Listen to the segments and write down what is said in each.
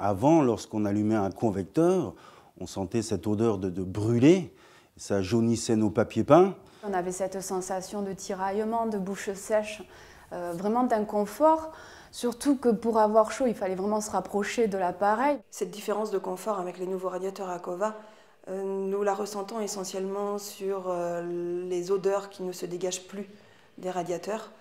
Avant, lorsqu'on allumait un convecteur, on sentait cette odeur de brûlé, ça jaunissait nos papiers peints. On avait cette sensation de tiraillement, de bouche sèche, vraiment d'inconfort. Surtout que pour avoir chaud, il fallait vraiment se rapprocher de l'appareil. Cette différence de confort avec les nouveaux radiateurs Akova, nous la ressentons essentiellement sur les odeurs qui ne se dégagent plus des radiateurs.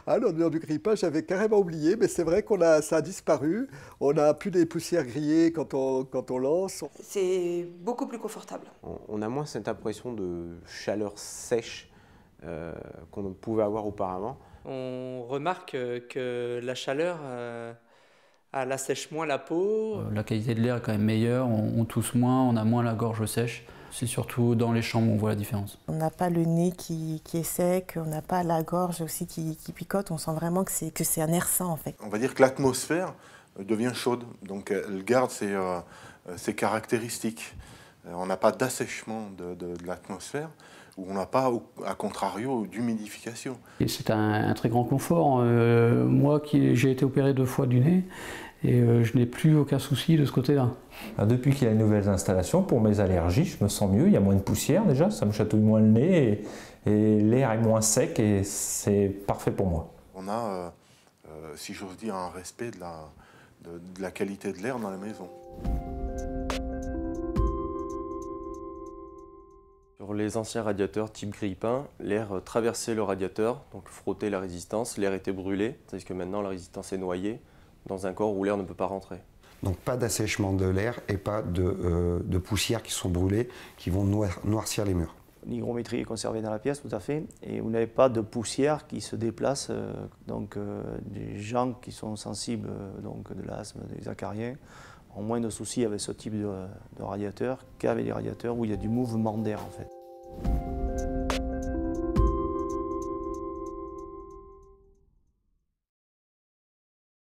Ah, l'odeur du grille-pain, j'avais carrément oublié, mais c'est vrai ça a disparu. On n'a plus des poussières grillées quand on lance. C'est beaucoup plus confortable. On a moins cette impression de chaleur sèche qu'on pouvait avoir auparavant. On remarque que la chaleur elle assèche moins la peau. La qualité de l'air est quand même meilleure, on tousse moins, on a moins la gorge sèche. C'est surtout dans les chambres où on voit la différence. On n'a pas le nez qui est sec, on n'a pas la gorge aussi qui picote, on sent vraiment que c'est un air sain en fait. On va dire que l'atmosphère devient chaude, donc elle garde ses caractéristiques. On n'a pas d'assèchement de l'atmosphère, où on n'a pas, à contrario, d'humidification. C'est un très grand confort. Moi, j'ai été opéré 2 fois du nez, et je n'ai plus aucun souci de ce côté-là. Depuis qu'il y a les nouvelles installations, pour mes allergies, je me sens mieux, il y a moins de poussière déjà, ça me chatouille moins le nez, et l'air est moins sec, et c'est parfait pour moi. On a, si j'ose dire, un respect de la qualité de l'air dans la maison. Sur les anciens radiateurs type grille-pain, l'air traversait le radiateur, donc frottait la résistance, l'air était brûlé, tandis que maintenant la résistance est noyée dans un corps où l'air ne peut pas rentrer. Donc pas d'assèchement de l'air et pas de poussières qui sont brûlées, qui vont noircir les murs. L'hygrométrie est conservée dans la pièce, tout à fait, et vous n'avez pas de poussière qui se déplace. Donc des gens qui sont sensibles donc, de l'asthme, des acariens, ont moins de soucis avec ce type de radiateur qu'avec les radiateurs où il y a du mouvement d'air en fait.